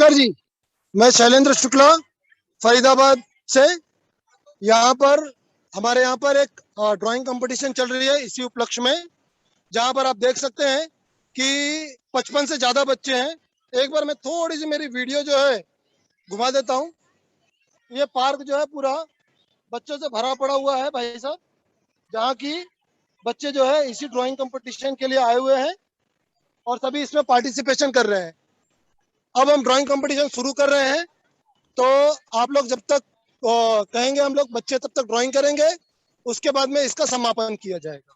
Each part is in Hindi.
नमस्कार जी, मैं शैलेंद्र शुक्ला फरीदाबाद से। यहाँ पर हमारे यहाँ पर एक ड्राइंग कंपटीशन चल रही है इसी उपलक्ष्य में, जहाँ पर आप देख सकते हैं कि 55 से ज़्यादा बच्चे हैं। एक बार मैं थोड़ी सी मेरी वीडियो जो है घुमा देता हूँ। ये पार्क जो है पूरा बच्चों से भरा पड़ा हुआ है भाई साहब, जहाँ की बच्चे जो है इसी ड्राइंग कंपटीशन के लिए आए हुए हैं और सभी इसमें पार्टिसिपेशन कर रहे हैं। अब हम ड्राइंग कंपटीशन शुरू कर रहे हैं, तो आप लोग जब तक कहेंगे हम लोग बच्चे तब तक ड्राइंग करेंगे, उसके बाद में इसका समापन किया जाएगा।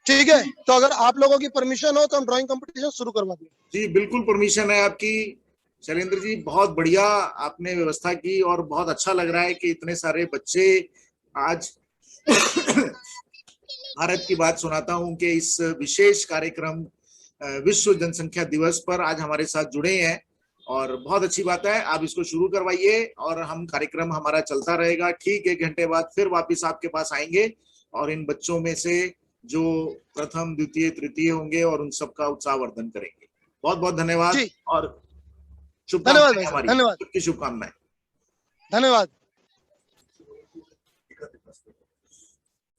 ठीक है, तो अगर आप लोगों की परमिशन हो तो हम ड्राइंग कंपटीशन शुरू करवा दें। जी बिल्कुल परमिशन है आपकी शैलेंद्र जी, बहुत बढ़िया आपने व्यवस्था की और बहुत अच्छा लग रहा है कि इतने सारे बच्चे आज भारत की बात सुनाता हूं कि इस विशेष कार्यक्रम विश्व जनसंख्या दिवस पर आज हमारे साथ जुड़े हैं और बहुत अच्छी बात है। आप इसको शुरू करवाइए और हम कार्यक्रम हमारा चलता रहेगा। ठीक 1 घंटे बाद फिर वापस आपके पास आएंगे और इन बच्चों में से जो प्रथम द्वितीय तृतीय होंगे और उन सबका उत्साहवर्धन करेंगे। बहुत बहुत धन्यवाद और शुभकामनाएं हमारी, धन्यवाद, सबकी शुभकामनाएं। धन्यवाद।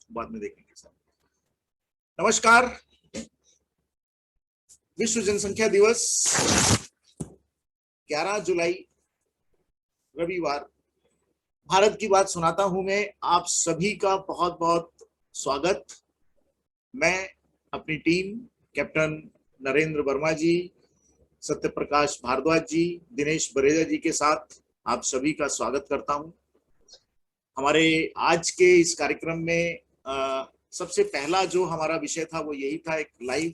बाद में देखेंगे सर। नमस्कार। विश्व जनसंख्या दिवस 11 जुलाई रविवार, भारत की बात सुनाता हूं मैं। आप सभी का बहुत बहुत स्वागत। मैं अपनी टीम कैप्टन नरेंद्र वर्मा जी, सत्यप्रकाश भारद्वाज जी, दिनेश बरेजा जी के साथ आप सभी का स्वागत करता हूं। हमारे आज के इस कार्यक्रम में सबसे पहला जो हमारा विषय था वो यही था, एक लाइव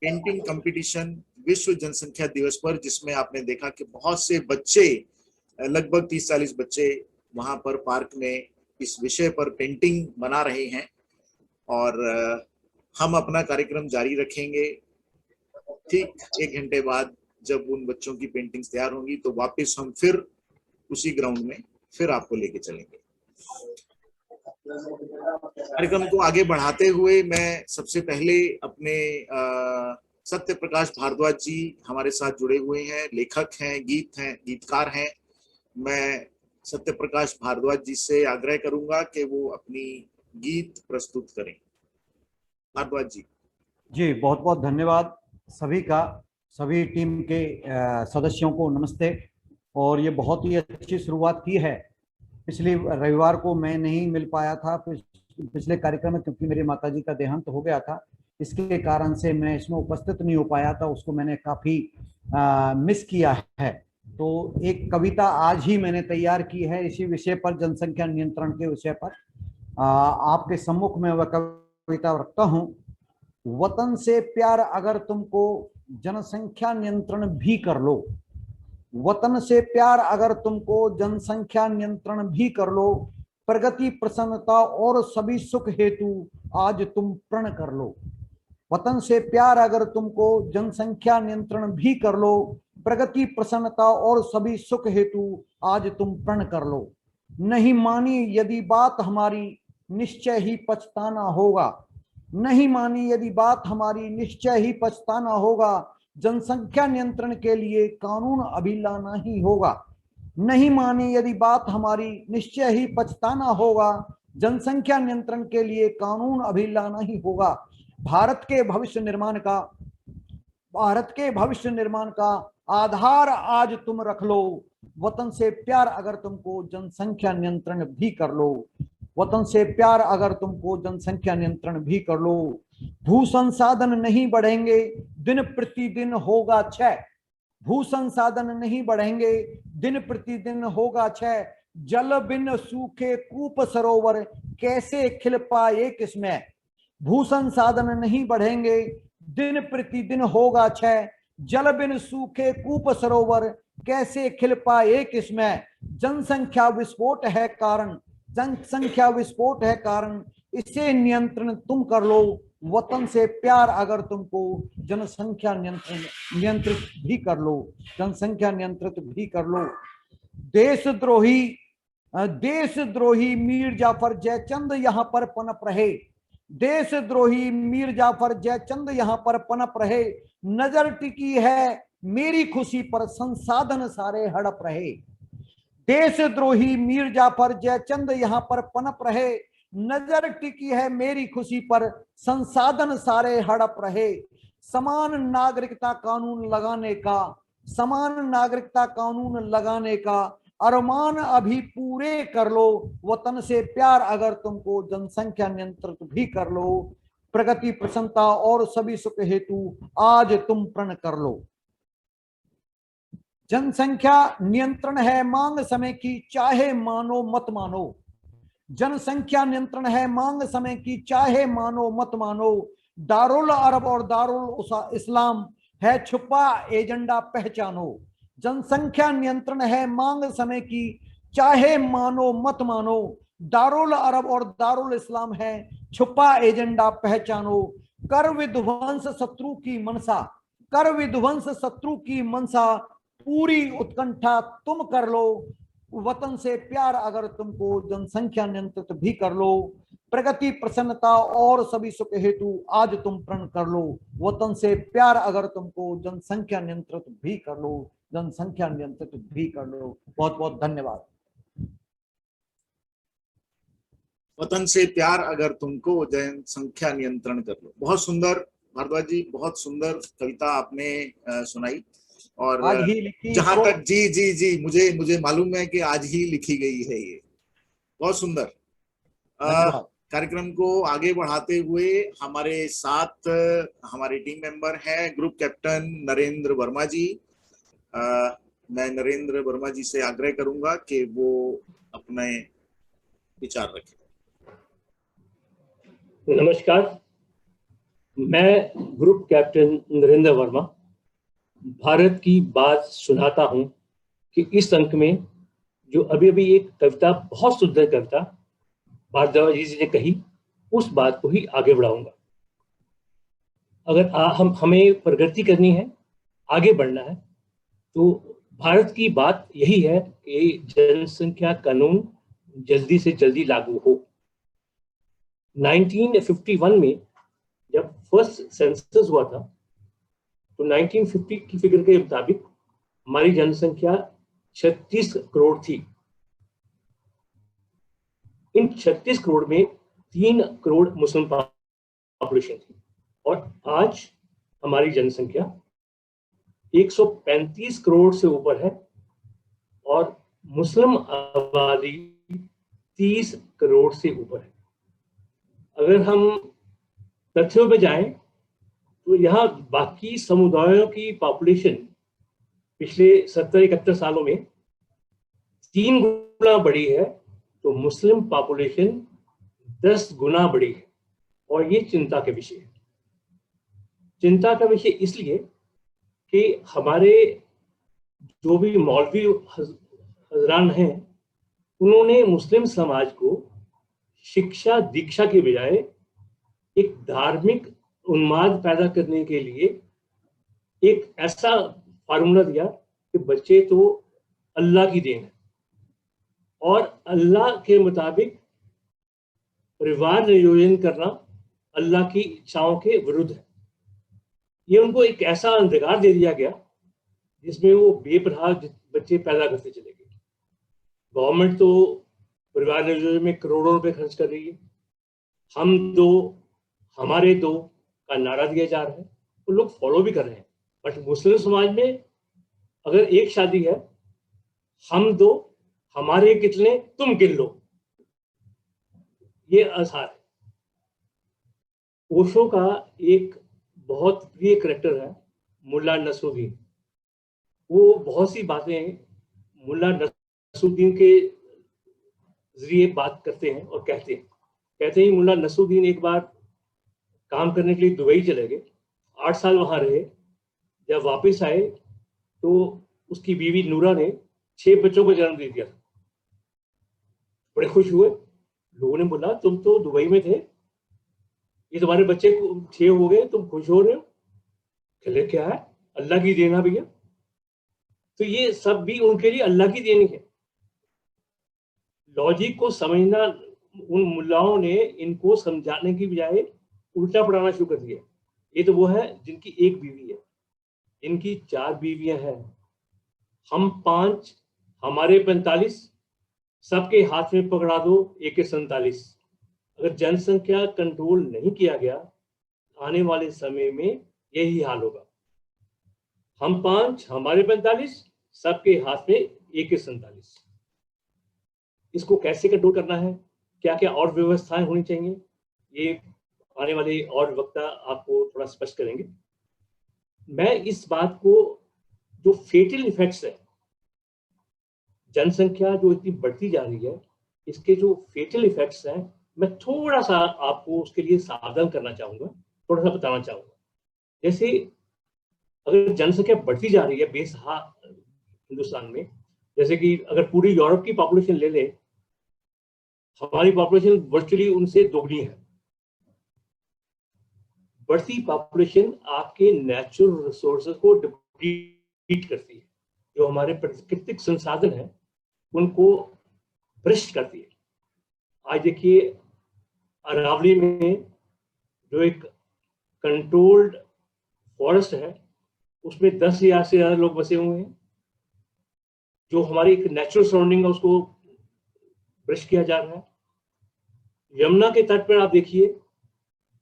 पेंटिंग कंपटीशन विश्व जनसंख्या दिवस पर, जिसमें आपने देखा कि बहुत से बच्चे, लगभग 30-40 बच्चे वहां पर पार्क में इस विषय पर पेंटिंग बना रहे हैं और हम अपना कार्यक्रम जारी रखेंगे। ठीक 1 घंटे बाद जब उन बच्चों की पेंटिंग्स तैयार होंगी तो वापस हम फिर उसी ग्राउंड में फिर आपको लेके चलेंगे। कार्यक्रम को आगे बढ़ाते हुए मैं सबसे पहले अपने सत्य प्रकाश भारद्वाज जी हमारे साथ जुड़े हुए हैं, लेखक हैं, गीतकार हैं। मैं सत्य प्रकाश भारद्वाज जी से आग्रह करूंगा कि वो अपनी गीत प्रस्तुत करें। भारद्वाज जी। जी बहुत बहुत धन्यवाद सभी का, सभी टीम के सदस्यों को नमस्ते। और ये बहुत ही अच्छी शुरुआत की है। पिछले रविवार को मैं नहीं मिल पाया था पिछले कार्यक्रम में, क्योंकि मेरी माताजी का देहांत हो गया था। इसके कारण से मैं इसमें उपस्थित नहीं हो पाया था, उसको मैंने काफ़ी मिस किया है। तो एक कविता आज ही मैंने तैयार की है इसी विषय पर, जनसंख्या नियंत्रण के विषय पर। आपके सम्मुख में वह कविता रखता हूँ। वतन से प्यार अगर तुमको, जनसंख्या नियंत्रण भी कर लो। वतन से प्यार अगर तुमको, जनसंख्या नियंत्रण भी कर लो। प्रगति प्रसन्नता और सभी सुख हेतु आज तुम प्रण कर लो। वतन से प्यार अगर तुमको, जनसंख्या नियंत्रण भी कर लो। प्रगति प्रसन्नता और सभी सुख हेतु आज तुम प्रण कर लो। नहीं मानी यदि बात हमारी, निश्चय ही पछताना होगा। नहीं मानी यदि बात हमारी, निश्चय ही पछताना होगा। जनसंख्या नियंत्रण के लिए कानून अभी लाना ही होगा। नहीं मानी यदि बात हमारी, निश्चय ही पछताना होगा। जनसंख्या नियंत्रण के लिए कानून अभी लाना ही होगा। भारत के भविष्य निर्माण का आधार आज तुम रख लो। वतन से प्यार अगर तुमको, जनसंख्या नियंत्रण भी कर लो। वतन से प्यार अगर तुमको, जनसंख्या नियंत्रण भी कर लो। भू संसाधन नहीं बढ़ेंगे, दिन प्रतिदिन होगा क्षय। भू संसाधन नहीं बढ़ेंगे, दिन प्रतिदिन होगा क्षय। जल बिन सूखे कूप सरोवर, कैसे खिल पाए किसमें। भू संसाधन नहीं बढ़ेंगे, दिन प्रतिदिन होगा क्षय। जल बिन सूखे कूप सरोवर, कैसे खिल पाए किसमें। जनसंख्या विस्फोट है कारण, जनसंख्या विस्फोट है कारण, इसे नियंत्रण तुम कर लो। वतन से प्यार अगर तुमको, जनसंख्या नियंत्रित भी कर लो। जनसंख्या नियंत्रित भी कर लो। देशद्रोही मीर जाफर जयचंद यहाँ पर पनप रहे। देशद्रोही मीर जाफर जयचंद यहाँ पर पनप रहे। नजर टिकी है मेरी खुशी पर संसाधन सारे हड़प रहे। देशद्रोही मीर जाफर जयचंद यहाँ पर पनप रहे, नजर टिकी है मेरी खुशी पर संसाधन सारे हड़प रहे। समान नागरिकता कानून लगाने का, समान नागरिकता कानून लगाने का अरमान अभी पूरे कर लो। वतन से प्यार अगर तुमको जनसंख्या नियंत्रित भी कर लो। प्रगति प्रसन्नता और सभी सुख हेतु आज तुम प्रण कर लो। जनसंख्या नियंत्रण है मांग समय की, चाहे मानो मत मानो। जनसंख्या नियंत्रण है मांग समय की, चाहे मानो मत मानो। दारुल अरब और दारुल इस्लाम है छुपा एजेंडा पहचानो। जनसंख्या नियंत्रण है मांग समय की, चाहे मानो मत मानो। दारुल अरब और दारुल इस्लाम है छुपा एजेंडा पहचानो। कर विध्वंस शत्रु की मनसा, कर विध्वंस शत्रु की मनसा, पूरी उत्कंठा तुम कर लो। वतन से प्यार अगर तुमको जनसंख्या नियंत्रित भी कर लो। प्रगति प्रसन्नता और सभी सुख हेतु आज तुम प्रण कर लो। वतन से प्यार अगर तुमको जनसंख्या नियंत्रित भी कर लो, जनसंख्या नियंत्रित भी कर लो। बहुत बहुत धन्यवाद। वतन से प्यार अगर तुमको जनसंख्या नियंत्रण कर लो। बहुत सुंदर भारद्वाज जी, बहुत सुंदर कविता आपने सुनाई। और आज ही लिखी जहां तो... तक जी मुझे मालूम है कि आज ही लिखी गई है ये। बहुत सुंदर। कार्यक्रम को आगे बढ़ाते हुए हमारे साथ हमारे टीम मेंबर हैं ग्रुप कैप्टन नरेंद्र वर्मा जी। मैं नरेंद्र वर्मा जी से आग्रह करूंगा कि वो अपने विचार रखें। नमस्कार, मैं ग्रुप कैप्टन नरेंद्र वर्मा भारत की बात सुनाता हूं कि इस अंक में जो अभी अभी एक कविता, बहुत सुंदर कविता भारद्वाज जी ने कही, उस बात को ही आगे बढ़ाऊंगा। अगर हमें प्रगति करनी है, आगे बढ़ना है, तो भारत की बात यही है कि जनसंख्या कानून जल्दी से जल्दी लागू हो। 1951 में जब फर्स्ट सेंसस हुआ था, तो 1950 की फिगर के मुताबिक हमारी जनसंख्या 36 करोड़ थी। इन 36 करोड़ में 3 करोड़ मुस्लिम पॉपुलेशन थी, और आज हमारी जनसंख्या 135 करोड़ से ऊपर है और मुस्लिम आबादी 30 करोड़ से ऊपर है। अगर हम तथ्यों में जाएं तो यहाँ बाकी समुदायों की पॉपुलेशन पिछले 70-71 सालों में 3 गुना बढ़ी है, तो मुस्लिम पॉपुलेशन 10 गुना बढ़ी है। और ये चिंता का विषय है। चिंता का विषय इसलिए कि हमारे जो भी मौलवी हजरान हैं, उन्होंने मुस्लिम समाज को शिक्षा दीक्षा के बजाय एक धार्मिक उन्माद पैदा करने के लिए एक ऐसा फार्मूला दिया कि बच्चे तो अल्लाह की देन है, और अल्लाह के मुताबिक परिवार नियोजन करना अल्लाह की इच्छाओं के विरुद्ध है। ये उनको एक ऐसा अंधकार दे दिया गया जिसमें वो बेपरवाह बच्चे पैदा करते चले गए। गवर्नमेंट तो परिवार नियोजन में करोड़ों रुपए खर्च कर रही है। हम दो हमारे दो का नारा दिया जा रहा है, वो लोग फॉलो भी कर रहे हैं। बट मुस्लिम समाज में अगर एक शादी है, हम दो हमारे कितने तुम गिन लो, ये आसार है। ओशो का एक बहुत प्रिय करैक्टर है मुल्ला नसरुद्दीन। वो बहुत सी बातें मुल्ला नसरुद्दीन के जरिए बात करते हैं और कहते हैं मुल्ला नसरुद्दीन एक बार काम करने के लिए दुबई चले गए, 8 साल वहां रहे। जब वापस आए तो उसकी बीवी नूरा ने 6 बच्चों को जन्म दे दिया। बड़े खुश हुए। लोगों ने बोला तुम तो दुबई में थे, ये तुम्हारे बच्चे 6 हो गए, तुम खुश हो रहे हो? कहले क्या है, अल्लाह की देन है भैया। तो ये सब भी उनके लिए अल्लाह की देन है। लॉजिक को समझना, उन मुल्लाओं ने इनको समझाने की बजाय उल्टा पढ़ाना शुरू कर दिया। ये तो वो है जिनकी एक बीवी है। इनकी 4 बीवियां हैं, हम 5, हमारे 45, सबके हाथ में पकड़ा दो AK-47। अगर जनसंख्या कंट्रोल नहीं किया गया, आने वाले समय में यही हाल होगा। हम 5, हमारे 45, सबके हाथ में AK-47। इसको कैसे कंट्रोल करना है, क्या क्या और व्यवस्थाएं होनी चाहिए, ये आने वाले और वक्ता आपको थोड़ा स्पष्ट करेंगे। मैं इस बात को, जो फेटल इफेक्ट्स है, जनसंख्या जो इतनी बढ़ती जा रही है, इसके जो फेटल इफेक्ट्स हैं, मैं थोड़ा सा आपको उसके लिए सावधान करना चाहूंगा, थोड़ा सा बताना चाहूंगा। जैसे अगर जनसंख्या बढ़ती जा रही है हिंदुस्तान में, जैसे कि अगर पूरी यूरोप की पॉपुलेशन ले ले, हमारी पॉपुलेशन वर्चुअली उनसे दोगुनी है। बढ़ती पॉपुलेशन आपके नेचुरल रिसोर्सेज को डिप्लीट करती है, जो हमारे प्राकृतिक संसाधन हैं उनको भ्रष्ट करती है। आज देखिए अरावली में जो एक कंट्रोल्ड फॉरेस्ट है, उसमें 10,000 से ज्यादा लोग बसे हुए हैं। जो हमारी एक नेचुरल सराउंडिंग है उसको भ्रष्ट किया जा रहा है। यमुना के तट पर आप देखिए,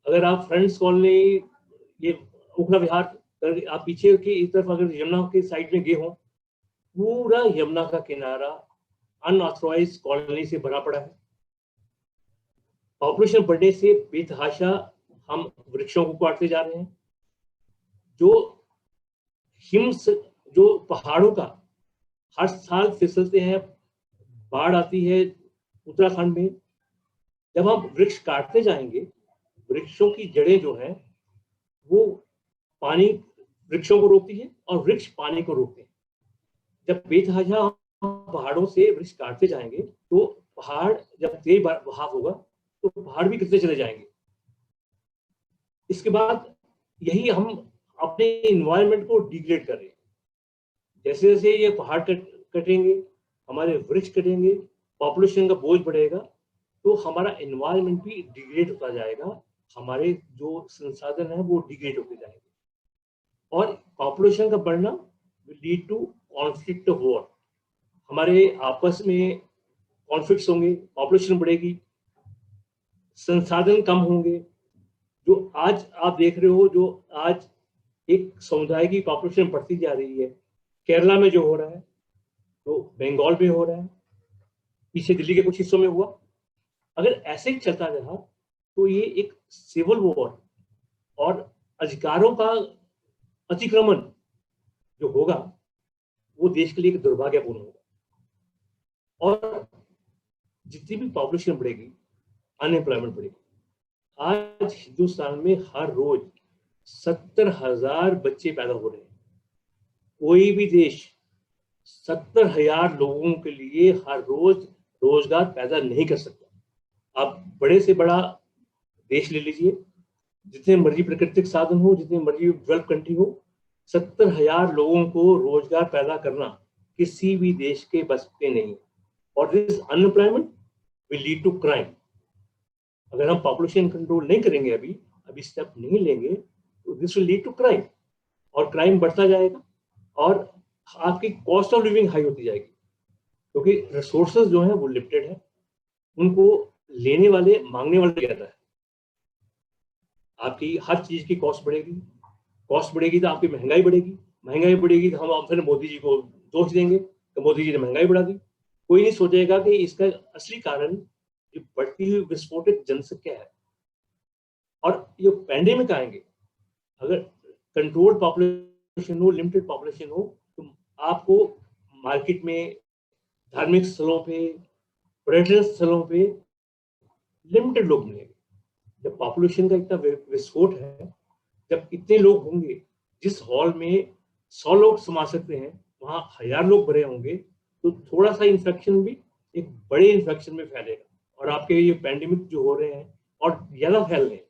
अगर आप फ्रेंड्स कॉलोनी, ये उखला विहार, आप पीछे की इस तरफ अगर यमुना के साइड में गए हो, पूरा यमुना का किनारा अनऑथराइज कॉलोनी से भरा पड़ा है। पॉपुलेशन बढ़ने से बेतहाशा हम वृक्षों को काटते जा रहे हैं। जो पहाड़ों का हर साल फिसलते हैं, बाढ़ आती है उत्तराखंड में। जब हम वृक्ष काटते जाएंगे, वृक्षों की जड़ें जो हैं वो पानी वृक्षों को रोकती है और वृक्ष पानी को रोकते हैं। जब बेतहाशा पहाड़ों से वृक्ष काटते जाएंगे तो पहाड़, जब तेज बहाव होगा तो पहाड़ भी गिरते चले जाएंगे। इसके बाद यही हम अपने इन्वायरमेंट को डिग्रेड कर रहे हैं। जैसे जैसे ये पहाड़ कटेंगे, हमारे वृक्ष कटेंगे, पॉपुलेशन का बोझ बढ़ेगा, तो हमारा एनवायरनमेंट भी डिग्रेड होता जाएगा, हमारे जो संसाधन है वो डिग्रेड होते जाएंगे। और पॉपुलेशन का बढ़ना will lead to conflict of war. हमारे आपस में कॉन्फ्लिक्ट्स होंगे, पॉपुलेशन बढ़ेगी, संसाधन कम होंगे। जो आज आप देख रहे हो, जो आज एक समुदाय की पॉपुलेशन बढ़ती जा रही है, केरला में जो हो रहा है, तो बंगाल में हो रहा है, पीछे दिल्ली के कुछ हिस्सों में हुआ। अगर ऐसे ही चलता रहा तो ये एक सिविल वॉर और अधिकारों का अतिक्रमण जो होगा वो देश के लिए एक दुर्भाग्यपूर्ण होगा। और जितनी भी पॉपुलेशन बढ़ेगी, अनएम्प्लॉयमेंट बढ़ेगी। आज हिंदुस्तान में हर रोज 70,000 बच्चे पैदा हो रहे हैं। कोई भी देश 70,000 लोगों के लिए हर रोज रोजगार पैदा नहीं कर सकता। आप बड़े से बड़ा देश ले लीजिए, जितने मर्जी प्राकृतिक साधन हो, जितनी मर्जी डेवलप कंट्री हो, 70,000 लोगों को रोजगार पैदा करना किसी भी देश के बस पे नहीं। और this unemployment will lead to crime. अगर हम पॉपुलेशन कंट्रोल नहीं करेंगे, अभी स्टेप नहीं लेंगे, तो this will lead to crime, और क्राइम बढ़ता जाएगा और आपकी कॉस्ट ऑफ लिविंग हाई होती जाएगी, क्योंकि रिसोर्सेज जो है वो लिमिटेड है, उनको लेने वाले मांगने वाले ज्यादा है। आपकी हर चीज की कॉस्ट बढ़ेगी तो आपकी महंगाई बढ़ेगी तो हम फिर मोदी जी को दोष देंगे कि मोदी जी ने महंगाई बढ़ा दी। कोई नहीं सोचेगा कि इसका असली कारण ये बढ़ती हुई विस्फोटित जनसंख्या है। और ये पैंडेमिक आएंगे, अगर कंट्रोल्ड पॉपुलेशन हो, लिमिटेड पॉपुलेशन हो, तो आपको मार्केट में, धार्मिक स्थलों पे, पर्यटन स्थलों पे लिमिटेड लोग मिलेंगे। जब पॉपुलेशन का इतना विस्फोट है, जब इतने लोग होंगे, जिस हॉल में 100 लोग समा सकते हैं वहां 1000 लोग भरे होंगे, तो थोड़ा सा इन्फेक्शन भी एक बड़े इन्फेक्शन में फैलेगा। और आपके ये पैंडेमिक जो हो रहे हैं और ज्यादा फैल रहे हैं,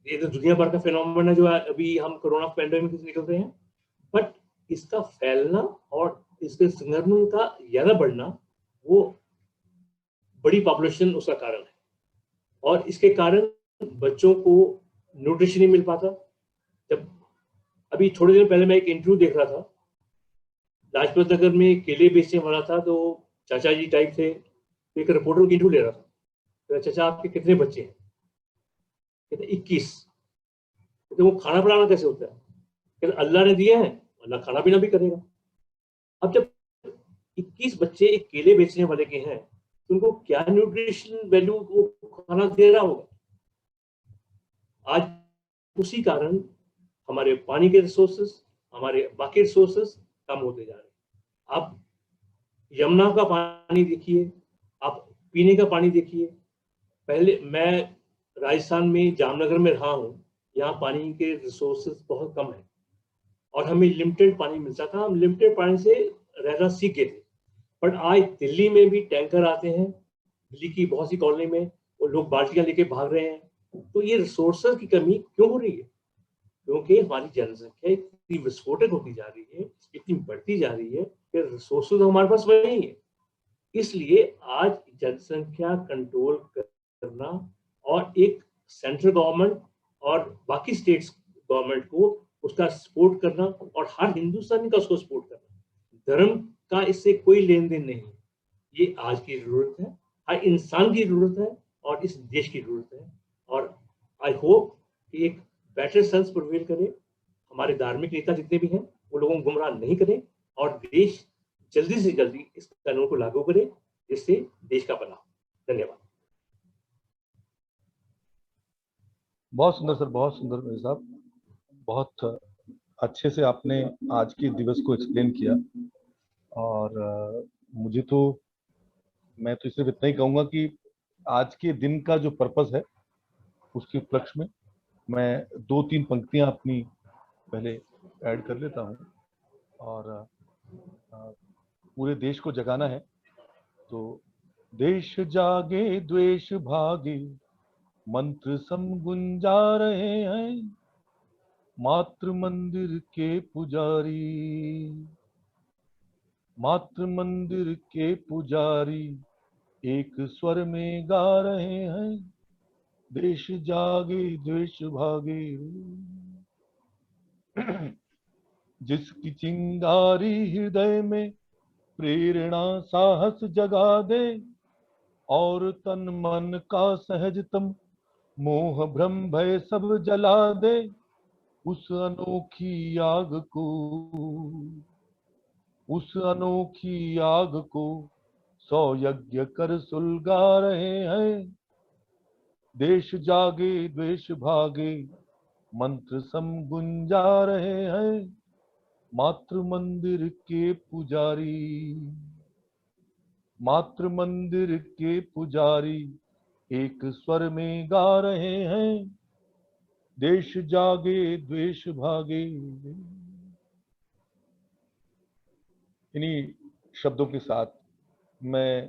ये तो दुनिया भर का फिनोमेना है जो अभी हम कोरोना पैंडेमिक से निकल रहे हैं, बट इसका फैलना और इसके संक्रमण का ज्यादा बढ़ना वो बड़ी पॉपुलेशन उसका कारण है। और इसके कारण बच्चों को न्यूट्रिशन नहीं मिल पाता। जब अभी थोड़े दिन पहले मैं एक इंटरव्यू देख रहा था, लाजपत नगर में केले बेचने वाला था, तो चाचा जी टाइप थे, तो एक रिपोर्टर की इंटरव्यू ले रहा था। तो चाचा आपके कितने बच्चे हैं? कहते 21। तो वो खाना बनाना कैसे होता है? कहते अल्लाह ने दिए हैं, अल्लाह खाना पीना भी करेगा। अब जब 21 बच्चे एक केले बेचने वाले के हैं, तो उनको क्या न्यूट्रिशन वैल्यू वो खाना दे रहा होगा? आज उसी कारण हमारे पानी के रिसोर्सेस, हमारे बाकी रिसोर्सेस कम होते जा रहे हैं। आप यमुना का पानी देखिए, आप पीने का पानी देखिए। पहले मैं राजस्थान में जामनगर में रहा हूँ, यहाँ पानी के रिसोर्सेस बहुत कम है और हमें लिमिटेड पानी मिलता था, हम लिमिटेड पानी से रहना सीख गए थे। बट आज दिल्ली में भी टैंकर आते हैं, दिल्ली की बहुत सी कॉलोनी में वो लोग बाल्टियां लेके भाग रहे हैं। तो ये रिसोर्सेज की कमी क्यों हो रही है? क्योंकि हमारी जनसंख्या इतनी विस्फोटक होती जा रही है, इतनी बढ़ती जा रही है कि रिसोर्सेज हमारे पास नहीं है। इसलिए आज जनसंख्या कंट्रोल करना और एक सेंट्रल गवर्नमेंट और बाकी स्टेट्स गवर्नमेंट को उसका सपोर्ट करना और हर हिंदुस्तानी का उसको सपोर्ट करना, धर्म का इससे कोई लेन देन नहीं है। ये आज की जरूरत है, हर इंसान की जरूरत है और इस देश की जरूरत है। और आई होप कि एक बेटर सेंस प्रिवेल करे, हमारे धार्मिक नेता जितने भी हैं वो लोगों को गुमराह नहीं करें और देश जल्दी से जल्दी इस कानून को लागू करे, जिससे देश का भला हो। धन्यवाद। बहुत सुंदर सर, बहुत सुंदर मेरे साहब, बहुत अच्छे से आपने आज के दिवस को एक्सप्लेन किया। और मुझे तो, मैं तो सिर्फ इतना ही कहूँगा कि आज के दिन का जो पर्पस है उसके उपलक्ष्य में मैं 2-3 पंक्तियां अपनी पहले ऐड कर लेता हूँ। और पूरे देश को जगाना है तो देश जागे द्वेष भागे, मंत्र समगुंजा रहे हैं मातृ मंदिर के पुजारी, मातृ मंदिर के पुजारी एक स्वर में गा रहे हैं, देश जागे द्वेष भागे। जिसकी चिंगारी हृदय में प्रेरणा साहस जगा दे और तन मन का सहजतम मोह भ्रम भय सब जला दे, उस अनोखी आग को, उस अनोखी आग को 100 यज्ञ कर सुलगा रहे हैं, देश जागे द्वेष भागे मंत्र समगुंजा रहे हैं मातृ मंदिर के पुजारी, मातृ मंदिर के पुजारी एक स्वर में गा रहे हैं, देश जागे द्वेष भागे। इन्हीं शब्दों के साथ मैं